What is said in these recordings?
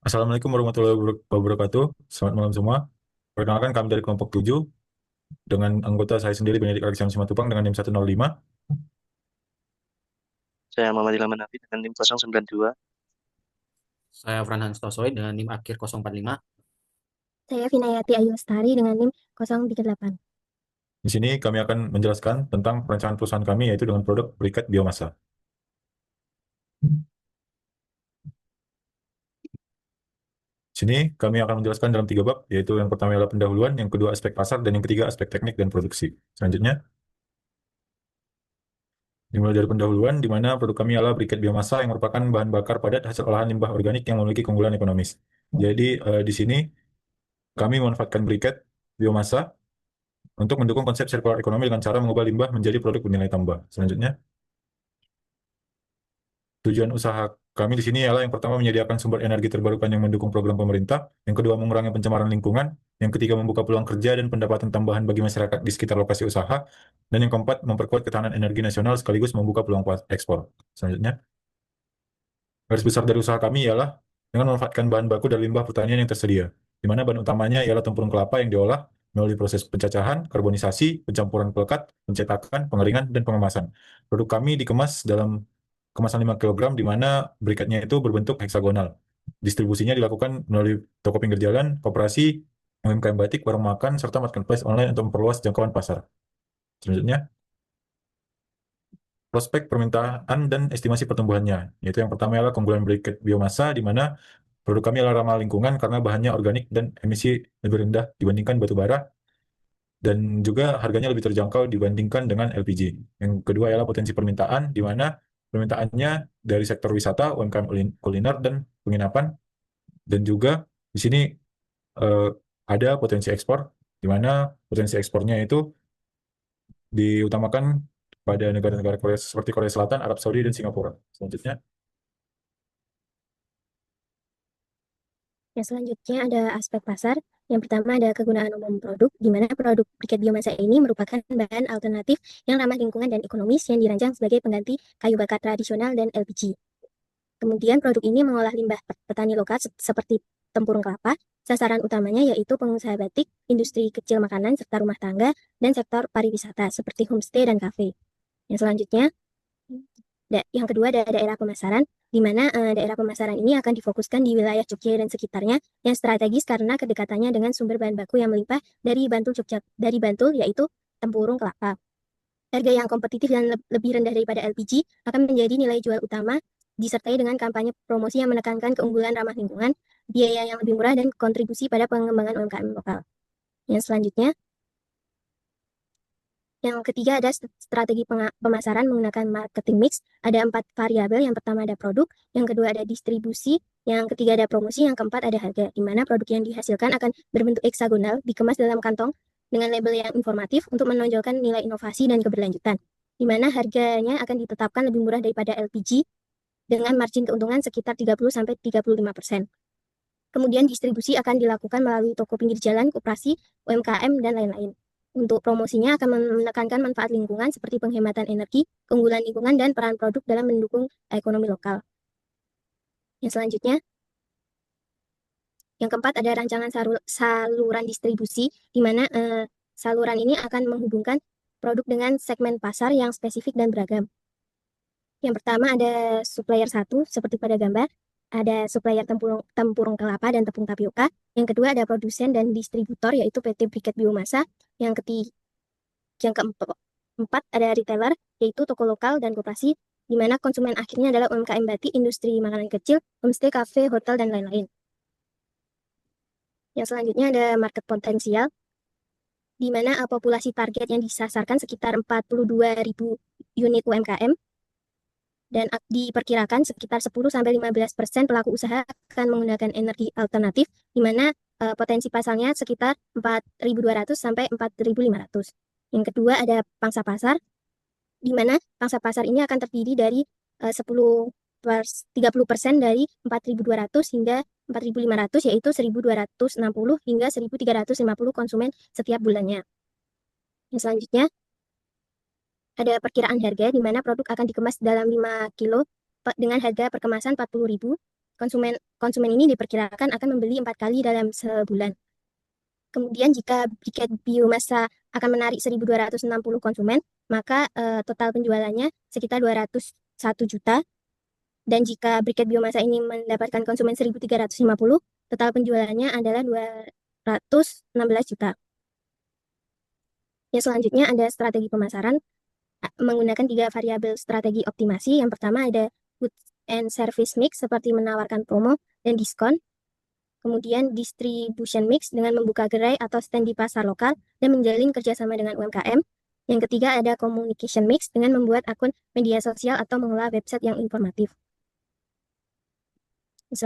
Assalamualaikum warahmatullahi wabarakatuh. Selamat malam semua. Perkenalkan kami dari kelompok 7 dengan anggota saya sendiri Benedik Alexander Simatupang dengan NIM 105. Saya Muhammad Ilham Hanafi dengan NIM 092. Saya Franhan Stosoy dengan NIM akhir 045. Saya Vinayati Ayu Lestari dengan NIM 038. Di sini kami akan menjelaskan tentang perencanaan perusahaan kami yaitu dengan produk briket biomasa. Di sini kami akan menjelaskan dalam 3 bab, yaitu yang pertama adalah pendahuluan, yang kedua aspek pasar, dan yang ketiga aspek teknik dan produksi. Selanjutnya, dimulai dari pendahuluan, di mana produk kami adalah briket biomasa yang merupakan bahan bakar padat hasil olahan limbah organik yang memiliki keunggulan ekonomis. Jadi di sini kami memanfaatkan briket biomasa untuk mendukung konsep sirkular ekonomi dengan cara mengubah limbah menjadi produk bernilai tambah. Selanjutnya, tujuan usaha kami di sini adalah yang pertama menyediakan sumber energi terbarukan yang mendukung program pemerintah, yang kedua mengurangi pencemaran lingkungan, yang ketiga membuka peluang kerja dan pendapatan tambahan bagi masyarakat di sekitar lokasi usaha, dan yang keempat memperkuat ketahanan energi nasional sekaligus membuka peluang ekspor. Selanjutnya, garis besar dari usaha kami ialah dengan memanfaatkan bahan baku dari limbah pertanian yang tersedia, di mana bahan utamanya ialah tempurung kelapa yang diolah melalui proses pencacahan, karbonisasi, pencampuran pelekat, pencetakan, pengeringan, dan pengemasan. Produk kami dikemas dalam kemasan 5 kilogram, di mana briketnya itu berbentuk heksagonal. Distribusinya dilakukan melalui toko pinggir jalan, koperasi, UMKM batik, warung makan, serta marketplace online untuk memperluas jangkauan pasar. Selanjutnya, prospek permintaan dan estimasi pertumbuhannya, yaitu yang pertama adalah keunggulan briket biomasa, di mana produk kami adalah ramah lingkungan karena bahannya organik dan emisi lebih rendah dibandingkan batu bara, dan juga harganya lebih terjangkau dibandingkan dengan LPG. Yang kedua adalah potensi permintaan, di mana permintaannya dari sektor wisata, UMKM kuliner, dan penginapan, dan juga di sini eh, ada potensi ekspor, di mana potensi ekspornya itu diutamakan pada negara-negara Korea seperti Korea Selatan, Arab Saudi, dan Singapura. Selanjutnya, Yang selanjutnya ada aspek pasar. Yang pertama ada kegunaan umum produk, di mana produk briket biomasa ini merupakan bahan alternatif yang ramah lingkungan dan ekonomis yang dirancang sebagai pengganti kayu bakar tradisional dan LPG. Kemudian produk ini mengolah limbah petani lokal seperti tempurung kelapa. Sasaran utamanya yaitu pengusaha batik, industri kecil makanan, serta rumah tangga, dan sektor pariwisata seperti homestay dan kafe. Yang selanjutnya, yang kedua ada daerah pemasaran, di mana daerah pemasaran ini akan difokuskan di wilayah Jogja dan sekitarnya yang strategis karena kedekatannya dengan sumber bahan baku yang melimpah dari Bantul yaitu tempurung kelapa. Harga yang kompetitif dan lebih rendah daripada LPG akan menjadi nilai jual utama, disertai dengan kampanye promosi yang menekankan keunggulan ramah lingkungan, biaya yang lebih murah, dan kontribusi pada pengembangan UMKM lokal. Yang selanjutnya, yang ketiga ada strategi pemasaran menggunakan marketing mix. Ada 4 variabel. Yang pertama ada produk, yang kedua ada distribusi, yang ketiga ada promosi, yang keempat ada harga, di mana produk yang dihasilkan akan berbentuk heksagonal, dikemas dalam kantong dengan label yang informatif untuk menonjolkan nilai inovasi dan keberlanjutan, di mana harganya akan ditetapkan lebih murah daripada LPG dengan margin keuntungan sekitar 30-35%. Kemudian distribusi akan dilakukan melalui toko pinggir jalan, koperasi, UMKM, dan lain-lain. Untuk promosinya akan menekankan manfaat lingkungan seperti penghematan energi, keunggulan lingkungan, dan peran produk dalam mendukung ekonomi lokal. Yang selanjutnya, yang keempat ada rancangan saluran distribusi, di mana saluran ini akan menghubungkan produk dengan segmen pasar yang spesifik dan beragam. Yang pertama ada supplier 1, seperti pada gambar, ada supplier tempurung kelapa dan tepung tapioka. Yang kedua ada produsen dan distributor, yaitu PT Briket Biomasa. Yang keempat ada retailer, yaitu toko lokal dan koperasi, di mana konsumen akhirnya adalah UMKM batik, industri makanan kecil, homestay, kafe, hotel, dan lain-lain. Yang selanjutnya ada market potensial, di mana populasi target yang disasarkan sekitar 42.000 unit UMKM, dan diperkirakan sekitar 10-15% pelaku usaha akan menggunakan energi alternatif, di mana potensi pasarnya sekitar 4.200 sampai 4.500. Yang kedua ada pangsa pasar, di mana pangsa pasar ini akan terdiri dari 30% dari 4.200 hingga 4.500, yaitu 1.260 hingga 1.350 konsumen setiap bulannya. Yang selanjutnya ada perkiraan harga, di mana produk akan dikemas dalam 5 kilo dengan harga perkemasan 40.000. konsumen ini diperkirakan akan membeli 4 kali dalam sebulan. Kemudian jika briket biomasa akan menarik 1.260 konsumen, maka total penjualannya sekitar 201 juta. Dan jika briket biomasa ini mendapatkan konsumen 1.350, total penjualannya adalah 216 juta. Yang selanjutnya ada strategi pemasaran menggunakan 3 variabel strategi optimasi. Yang pertama ada goods and service mix seperti menawarkan promo dan diskon. Kemudian distribution mix dengan membuka gerai atau stand di pasar lokal dan menjalin kerjasama dengan UMKM. Yang ketiga ada communication mix dengan membuat akun media sosial atau mengelola website yang informatif. Yang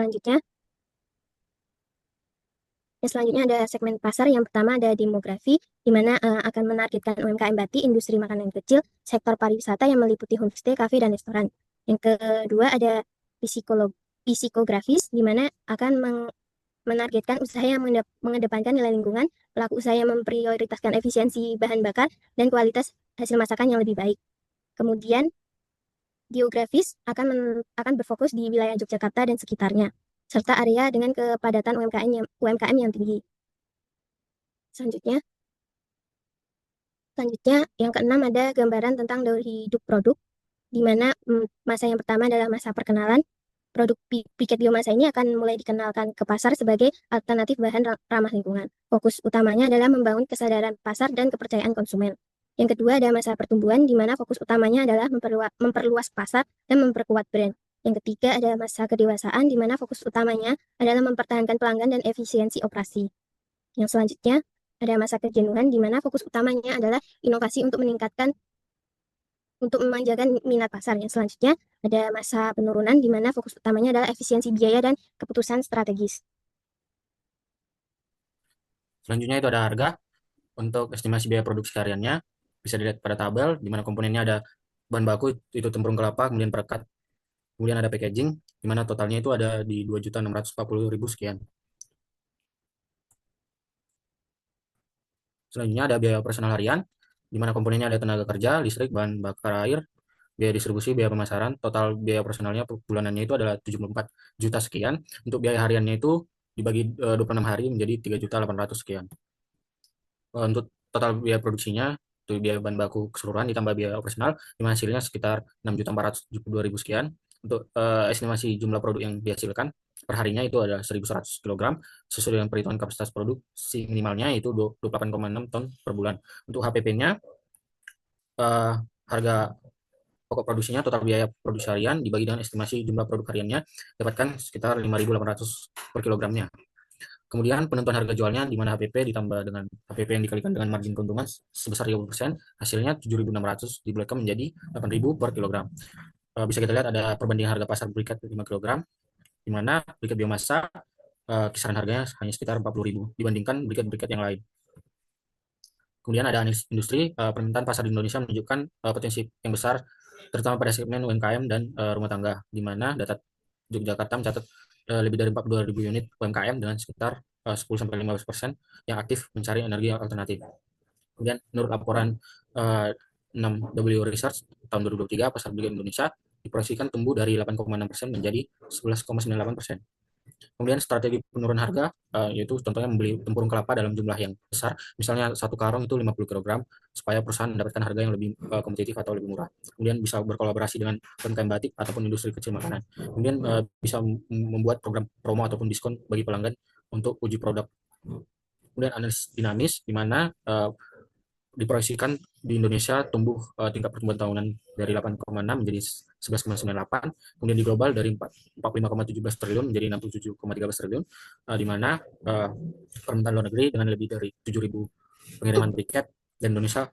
selanjutnya ada segmen pasar. Yang pertama ada demografi, di mana akan menargetkan UMKM batik, industri makanan kecil, sektor pariwisata yang meliputi homestay, kafe, dan restoran. Yang kedua ada psikografis, di mana akan menargetkan usaha yang mengedepankan nilai lingkungan, pelaku usaha yang memprioritaskan efisiensi bahan bakar, dan kualitas hasil masakan yang lebih baik. Kemudian geografis akan berfokus di wilayah Yogyakarta dan sekitarnya, serta area dengan kepadatan UMKM yang tinggi. Selanjutnya yang keenam ada gambaran tentang daur hidup produk, di mana masa yang pertama adalah masa perkenalan. Produk briket biomasa ini akan mulai dikenalkan ke pasar sebagai alternatif bahan ramah lingkungan. Fokus utamanya adalah membangun kesadaran pasar dan kepercayaan konsumen. Yang kedua ada masa pertumbuhan, di mana fokus utamanya adalah memperluas pasar dan memperkuat brand. Yang ketiga ada masa kedewasaan, di mana fokus utamanya adalah mempertahankan pelanggan dan efisiensi operasi. Yang selanjutnya ada masa kejenuhan, di mana fokus utamanya adalah inovasi untuk memanjakan minat pasar. Yang selanjutnya ada masa penurunan, di mana fokus utamanya adalah efisiensi biaya dan keputusan strategis. Selanjutnya itu ada harga. Untuk estimasi biaya produksi hariannya bisa dilihat pada tabel, di mana komponennya ada bahan baku itu tempurung kelapa, kemudian perekat, kemudian ada packaging, di mana totalnya itu ada di 2.640.000 sekian. Selanjutnya ada biaya operasional harian, di mana komponennya ada tenaga kerja, listrik, bahan bakar air, biaya distribusi, biaya pemasaran. Total biaya operasionalnya per bulanannya itu adalah 74 juta sekian. Untuk biaya hariannya itu dibagi 26 hari menjadi 3.800.000 sekian. Untuk total biaya produksinya, itu biaya bahan baku keseluruhan ditambah biaya operasional, di mana hasilnya sekitar 6.472.000 sekian. Untuk estimasi jumlah produk yang dihasilkan per harinya itu ada 1.100 kg, sesuai dengan perhitungan kapasitas produksi minimalnya itu 28,6 ton per bulan. Untuk HPP-nya, harga pokok produksinya, total biaya produksi harian dibagi dengan estimasi jumlah produk hariannya, dapatkan sekitar 5.800 per kilogramnya. Kemudian penentuan harga jualnya, di mana HPP ditambah dengan HPP yang dikalikan dengan margin keuntungan sebesar 30%, hasilnya 7.600 dibulkan menjadi 8.000 per kilogram. Bisa kita lihat ada perbandingan harga pasar briket 5 kg, di mana briket biomasa kisaran harganya hanya sekitar 40.000 dibandingkan briket-briket yang lain. Kemudian ada industri, permintaan pasar di Indonesia menunjukkan potensi yang besar, terutama pada segmen UMKM dan rumah tangga, di mana data Yogyakarta mencatat lebih dari 42.000 unit UMKM dengan sekitar 10-15% yang aktif mencari energi alternatif. Kemudian menurut laporan 6W Research tahun 2023, pasar briket Indonesia diproyeksikan tumbuh dari 8,6% menjadi 11,98%. Kemudian strategi penurunan harga, yaitu contohnya membeli tempurung kelapa dalam jumlah yang besar, misalnya satu karung itu 50 kg, supaya perusahaan mendapatkan harga yang lebih kompetitif atau lebih murah. Kemudian bisa berkolaborasi dengan UMKM batik ataupun industri kecil makanan. Kemudian bisa membuat program promo ataupun diskon bagi pelanggan untuk uji produk. Kemudian analisis dinamis, di mana diproyeksikan di Indonesia tumbuh tingkat pertumbuhan tahunan dari 8,6 menjadi 11,98, kemudian di global dari 45,17 triliun menjadi 67,13 triliun, di mana permintaan luar negeri dengan lebih dari 7.000 pengiriman tiket, dan Indonesia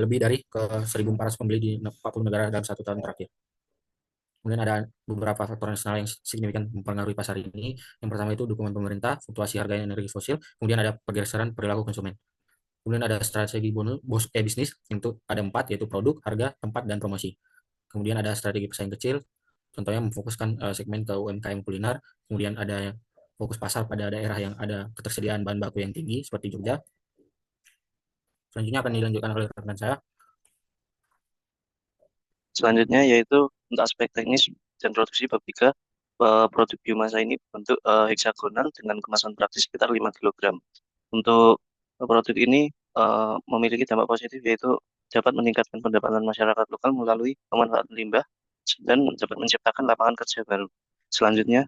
lebih dari ke 1.400 pembeli di 40 negara dalam 1 tahun terakhir. Kemudian ada beberapa faktor nasional yang signifikan mempengaruhi pasar ini. Yang pertama itu dukungan pemerintah, fluktuasi harga energi fosil, kemudian ada pergeseran perilaku konsumen. Kemudian ada strategi bisnis, untuk ada 4, yaitu produk, harga, tempat, dan promosi. Kemudian ada strategi pesaing kecil, contohnya memfokuskan segmen ke UMKM kuliner. Kemudian ada fokus pasar pada daerah yang ada ketersediaan bahan baku yang tinggi, seperti Jogja. Selanjutnya akan dilanjutkan oleh rekan saya. Selanjutnya yaitu untuk aspek teknis dan produksi bab 3, produk biomasa ini bentuk heksagonal dengan kemasan praktis sekitar 5 kg. Untuk produk ini memiliki dampak positif, yaitu dapat meningkatkan pendapatan masyarakat lokal melalui pemanfaatan limbah dan dapat menciptakan lapangan kerja baru. Selanjutnya,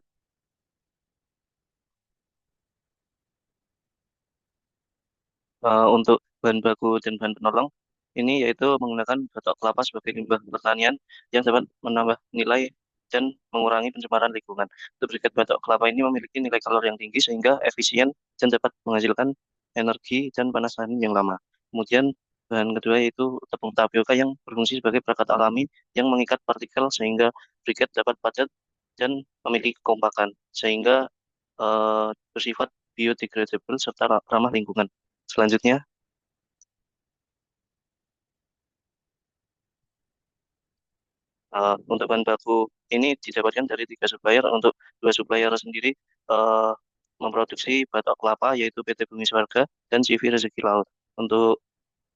untuk bahan baku dan bahan penolong ini yaitu menggunakan batok kelapa sebagai limbah pertanian yang dapat menambah nilai dan mengurangi pencemaran lingkungan. Untuk briket batok kelapa ini memiliki nilai kalori yang tinggi sehingga efisien dan dapat menghasilkan energi dan panas tahan yang lama. Kemudian bahan kedua yaitu tepung tapioka yang berfungsi sebagai perekat alami yang mengikat partikel sehingga briket dapat padat dan memiliki kekompakan sehingga bersifat biodegradable serta ramah lingkungan. Selanjutnya, untuk bahan baku ini didapatkan dari 3 supplier. Untuk 2 supplier sendiri memproduksi batok kelapa yaitu PT Bumi Swarga dan CV Rezeki Laut. Untuk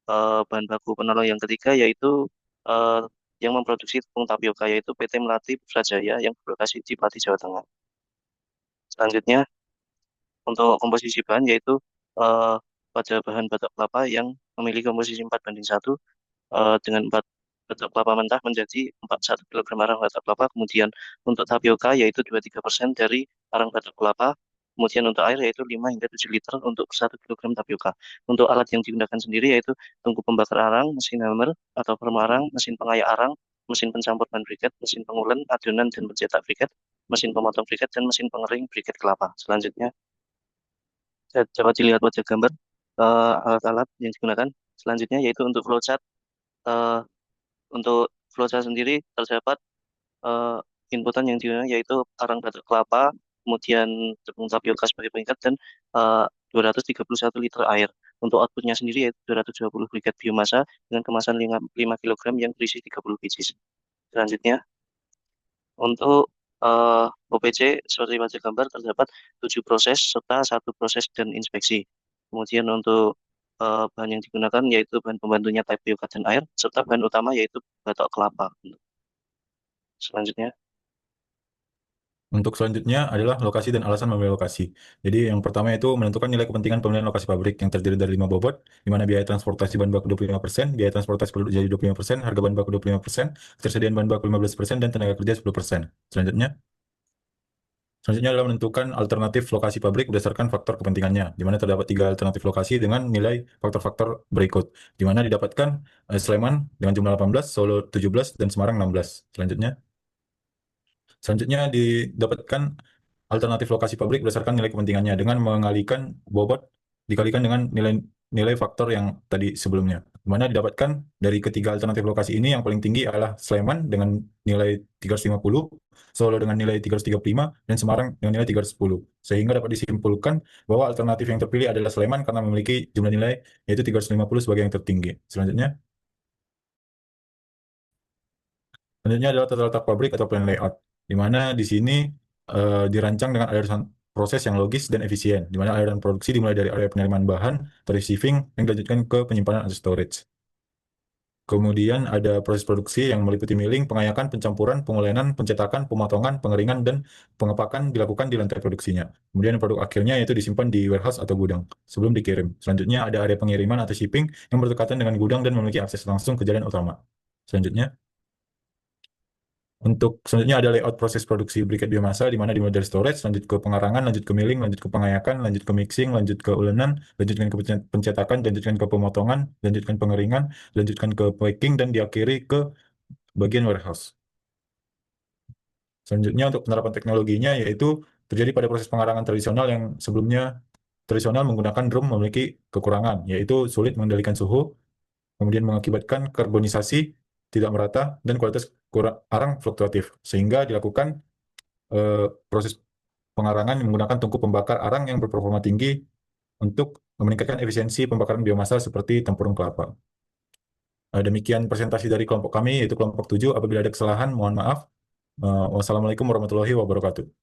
bahan baku penolong yang ketiga yaitu uh, yang memproduksi tepung tapioka yaitu PT Melati Putrajaya yang berlokasi di Pati, Jawa Tengah. Selanjutnya, untuk komposisi bahan yaitu uh, pada bahan batok kelapa yang memiliki komposisi 4:1 dengan 4 batok kelapa mentah menjadi 1 kg arang batok kelapa. Kemudian untuk tapioka yaitu 23% dari arang batok kelapa. Kemudian untuk air yaitu 5 hingga 7 liter untuk 1 kg tapioka. Untuk alat yang digunakan sendiri yaitu tungku pembakar arang, mesin hammer atau pemarang, mesin pengayak arang, mesin pencampur bahan briket, mesin pengulen, adonan dan pencetak briket, mesin pemotong briket, dan mesin pengering briket kelapa. Selanjutnya, dapat dilihat wajah gambar alat-alat yang digunakan. Selanjutnya yaitu untuk flowchart. Eh, untuk flowchart sendiri terdapat eh, inputan yang digunakan yaitu arang batok kelapa, kemudian tepung tapioka sebagai pengikat, dan 231 liter air. Untuk outputnya sendiri yaitu 220 briket biomasa dengan kemasan 5 kg yang berisi 30 biji. Selanjutnya, untuk OPC seperti wajah gambar terdapat 7 proses serta 1 proses dan inspeksi. Kemudian untuk bahan yang digunakan yaitu bahan pembantunya tapioka dan air, serta bahan utama yaitu batok kelapa. Selanjutnya, Untuk selanjutnya adalah lokasi dan alasan memilih lokasi. Jadi yang pertama itu menentukan nilai kepentingan pemilihan lokasi pabrik yang terdiri dari 5 bobot, di mana biaya transportasi bahan baku 25%, biaya transportasi penduduk jadi 25%, harga bahan baku 25%, ketersediaan bahan baku 15%, dan tenaga kerja 10%. Selanjutnya adalah menentukan alternatif lokasi pabrik berdasarkan faktor kepentingannya, di mana terdapat 3 alternatif lokasi dengan nilai faktor-faktor berikut, di mana didapatkan Sleman dengan jumlah 18, Solo 17, dan Semarang 16. Selanjutnya didapatkan alternatif lokasi pabrik berdasarkan nilai kepentingannya dengan mengalikan bobot dikalikan dengan nilai faktor yang tadi sebelumnya. Di mana didapatkan dari ketiga alternatif lokasi ini yang paling tinggi adalah Sleman dengan nilai 350, Solo dengan nilai 335, dan Semarang dengan nilai 310. Sehingga dapat disimpulkan bahwa alternatif yang terpilih adalah Sleman karena memiliki jumlah nilai yaitu 350 sebagai yang tertinggi. Selanjutnya adalah tata letak pabrik atau plan layout, di mana di sini dirancang dengan aliran proses yang logis dan efisien, di mana aliran produksi dimulai dari area penerimaan bahan, dari receiving, yang dilanjutkan ke penyimpanan atau storage. Kemudian ada proses produksi yang meliputi milling, pengayakan, pencampuran, pengulenan, pencetakan, pemotongan, pengeringan, dan pengepakan dilakukan di lantai produksinya. Kemudian produk akhirnya yaitu disimpan di warehouse atau gudang sebelum dikirim. Selanjutnya ada area pengiriman atau shipping yang berdekatan dengan gudang dan memiliki akses langsung ke jalan utama. Untuk selanjutnya ada layout proses produksi briket biomasa, di mana dimulai dari storage, lanjut ke pengarangan, lanjut ke milling, lanjut ke pengayakan, lanjut ke mixing, lanjut ke ulenan, lanjutkan ke pencetakan, lanjutkan ke pemotongan, lanjutkan pengeringan, lanjutkan ke packing, dan diakhiri ke bagian warehouse. Selanjutnya untuk penerapan teknologinya yaitu terjadi pada proses pengarangan tradisional yang sebelumnya tradisional menggunakan drum memiliki kekurangan, yaitu sulit mengendalikan suhu, kemudian mengakibatkan karbonisasi tidak merata dan kualitas arang fluktuatif, sehingga dilakukan proses pengarangan menggunakan tungku pembakar arang yang berperforma tinggi untuk meningkatkan efisiensi pembakaran biomasa seperti tempurung kelapa. Demikian presentasi dari kelompok kami, yaitu kelompok 7. Apabila ada kesalahan, mohon maaf. Wassalamualaikum warahmatullahi wabarakatuh.